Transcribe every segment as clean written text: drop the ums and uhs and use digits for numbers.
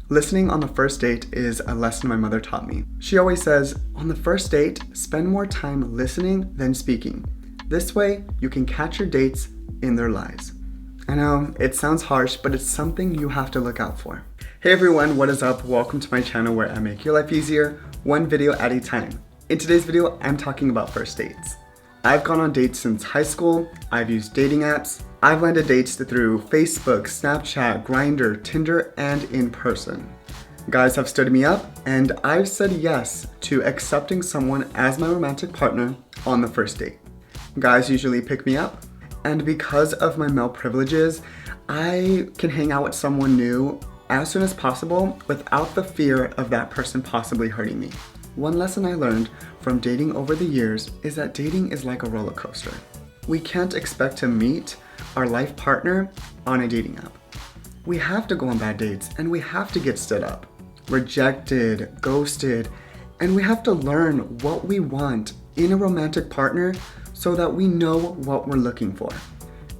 Listening on the first date is a lesson my mother taught me. She always says, on the first date, spend more time listening than speaking. This way, you can catch your dates in their lies. I know, it sounds harsh, but it's something you have to look out for. Hey everyone, what is up? Welcome to my channel where I make your life easier, one video at a time. In today's video, I'm talking about first dates. I've gone on dates since high school, I've used dating apps, I've landed dates through Facebook, Snapchat, Grindr, Tinder, and in person. Guys have stood me up, and I've said yes to accepting someone as my romantic partner on the first date. Guys usually pick me up, and because of my male privileges, I can hang out with someone new as soon as possible without the fear of that person possibly hurting me. One lesson I learned from dating over the years is that dating is like a roller coaster. We can't expect to meet our life partner on a dating app. We have to go on bad dates and we have to get stood up, rejected, ghosted, and we have to learn what we want in a romantic partner so that we know what we're looking for.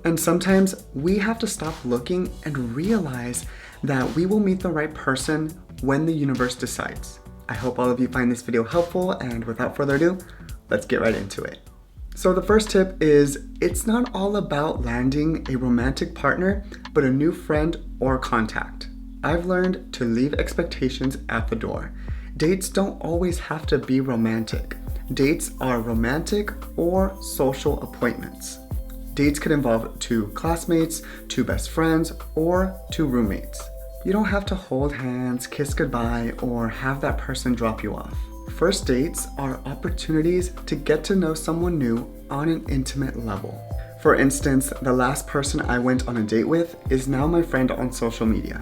And sometimes we have to stop looking and realize that we will meet the right person when the universe decides. I hope all of you find this video helpful, and without further ado, let's get right into it. So the first tip is, it's not all about landing a romantic partner, but a new friend or contact. I've learned to leave expectations at the door. Dates don't always have to be romantic. Dates are romantic or social appointments. Dates could involve two classmates, two best friends, or two roommates. You don't have to hold hands, kiss goodbye, or have that person drop you off. First dates are opportunities to get to know someone new on an intimate level. For instance, the last person I went on a date with is now my friend on social media.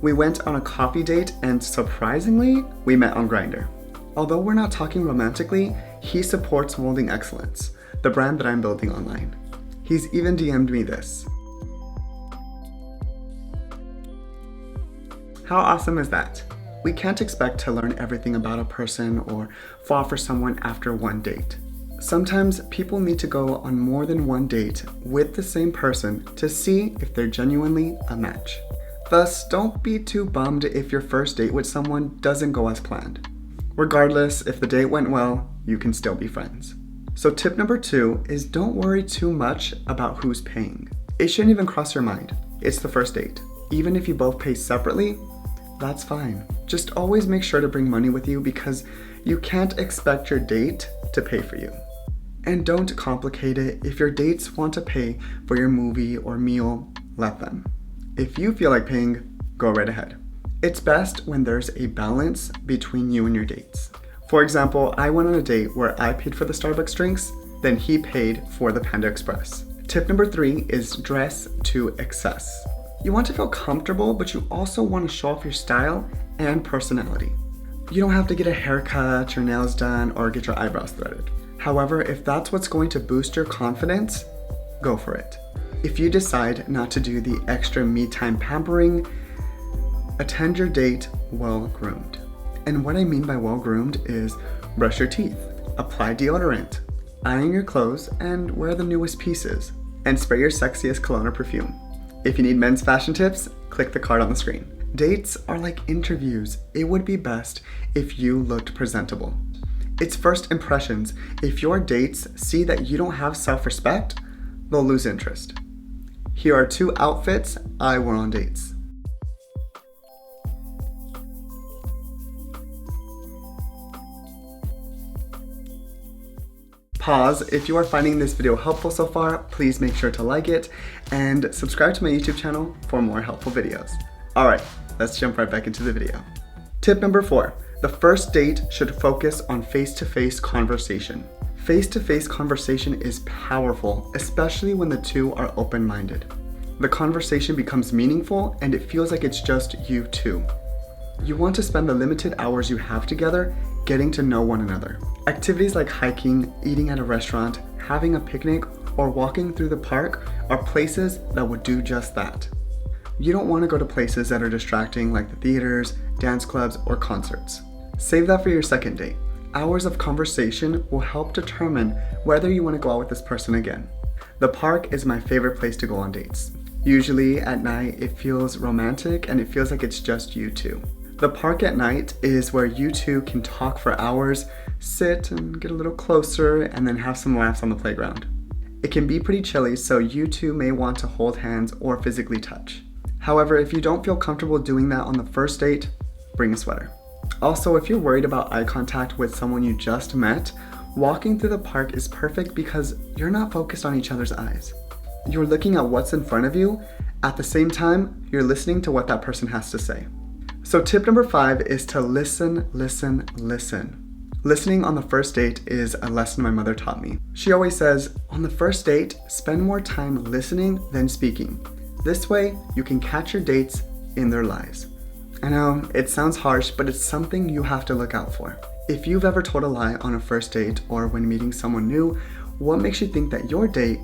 We went on a coffee date and surprisingly, we met on Grindr. Although we're not talking romantically, he supports Molding Excellence, the brand that I'm building online. He's even DM'd me this. How awesome is that? We can't expect to learn everything about a person or fall for someone after one date. Sometimes people need to go on more than one date with the same person to see if they're genuinely a match. Thus, don't be too bummed if your first date with someone doesn't go as planned. Regardless, if the date went well, you can still be friends. So tip number 2 is don't worry too much about who's paying. It shouldn't even cross your mind. It's the first date. Even if you both pay separately, that's fine. Just always make sure to bring money with you because you can't expect your date to pay for you. And don't complicate it. If your dates want to pay for your movie or meal, let them. If you feel like paying, go right ahead. It's best when there's a balance between you and your dates. For example, I went on a date where I paid for the Starbucks drinks, then he paid for the Panda Express. Tip number 3 is dress to excess. You want to feel comfortable, but you also want to show off your style and personality. You don't have to get a haircut, your nails done, or get your eyebrows threaded. However, if that's what's going to boost your confidence, go for it. If you decide not to do the extra me-time pampering, attend your date well-groomed. And what I mean by well-groomed is brush your teeth, apply deodorant, iron your clothes, and wear the newest pieces, and spray your sexiest cologne or perfume. If you need men's fashion tips, click the card on the screen. Dates are like interviews. It would be best if you looked presentable. It's first impressions. If your dates see that you don't have self-respect, they'll lose interest. Here are 2 outfits I wore on dates. Pause. If you are finding this video helpful so far, please make sure to like it and subscribe to my YouTube channel for more helpful videos. Alright, let's jump right back into the video. Tip number 4. The first date should focus on face-to-face conversation. Face-to-face conversation is powerful, especially when the two are open-minded. The conversation becomes meaningful and it feels like it's just you two. You want to spend the limited hours you have together getting to know one another. Activities like hiking, eating at a restaurant, having a picnic, or walking through the park are places that would do just that. You don't want to go to places that are distracting like the theaters, dance clubs, or concerts. Save that for your second date. Hours of conversation will help determine whether you want to go out with this person again. The park is my favorite place to go on dates. Usually at night, it feels romantic and it feels like it's just you two. The park at night is where you two can talk for hours, sit and get a little closer, and then have some laughs on the playground. It can be pretty chilly, so you two may want to hold hands or physically touch. However, if you don't feel comfortable doing that on the first date, bring a sweater. Also, if you're worried about eye contact with someone you just met, walking through the park is perfect because you're not focused on each other's eyes. You're looking at what's in front of you. At the same time, you're listening to what that person has to say. So tip number 5 is to listen, listen, listen. Listening on the first date is a lesson my mother taught me. She always says, on the first date, spend more time listening than speaking. This way, you can catch your dates in their lies. I know, it sounds harsh, but it's something you have to look out for. If you've ever told a lie on a first date or when meeting someone new, what makes you think that your date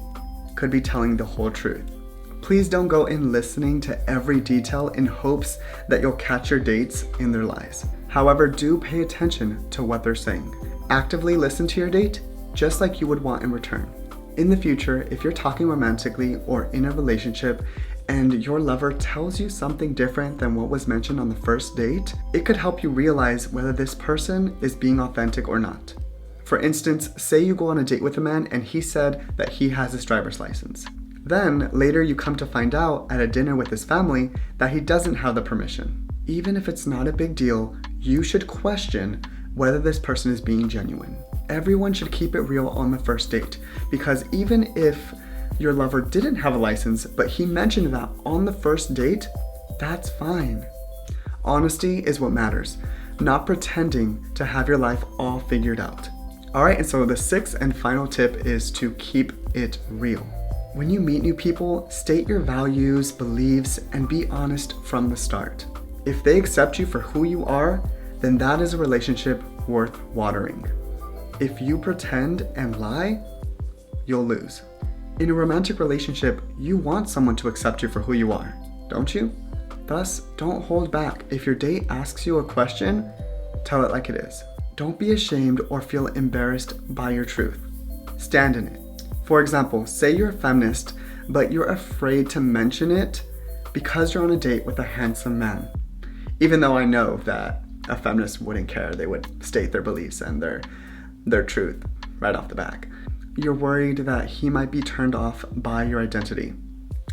could be telling the whole truth? Please don't go in listening to every detail in hopes that you'll catch your dates in their lies. However, do pay attention to what they're saying. Actively listen to your date just like you would want in return. In the future, if you're talking romantically or in a relationship and your lover tells you something different than what was mentioned on the first date, it could help you realize whether this person is being authentic or not. For instance, say you go on a date with a man and he said that he has his driver's license. Then, later you come to find out at a dinner with his family that he doesn't have the permission. Even if it's not a big deal, you should question whether this person is being genuine. Everyone should keep it real on the first date, because even if your lover didn't have a license, but he mentioned that on the first date, that's fine. Honesty is what matters, not pretending to have your life all figured out. Alright, and so the 6th and final tip is to keep it real. When you meet new people, state your values, beliefs, and be honest from the start. If they accept you for who you are, then that is a relationship worth watering. If you pretend and lie, you'll lose. In a romantic relationship, you want someone to accept you for who you are, don't you? Thus, don't hold back. If your date asks you a question, tell it like it is. Don't be ashamed or feel embarrassed by your truth. Stand in it. For example, say you're a feminist, but you're afraid to mention it because you're on a date with a handsome man. Even though I know that a feminist wouldn't care, they would state their beliefs and their truth right off the bat. You're worried that he might be turned off by your identity.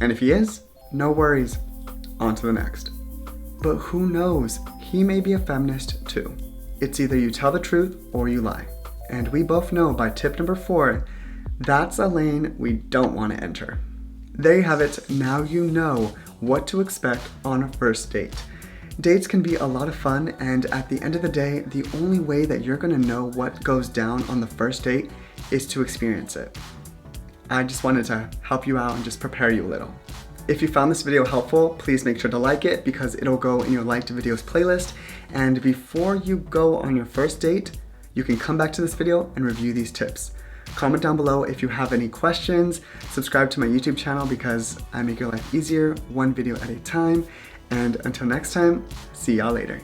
And if he is, no worries, on to the next. But who knows, he may be a feminist too. It's either you tell the truth or you lie. And we both know by tip number 4, that's a lane we don't want to enter. There you have it. Now you know what to expect on a first date. Dates can be a lot of fun, and at the end of the day, the only way that you're going to know what goes down on the first date is to experience it. I just wanted to help you out and just prepare you a little. If you found this video helpful, please make sure to like it because it'll go in your liked videos playlist. And before you go on your first date, you can come back to this video and review these tips. Comment down below if you have any questions. Subscribe to my YouTube channel because I make your life easier, one video at a time. And until next time, see y'all later.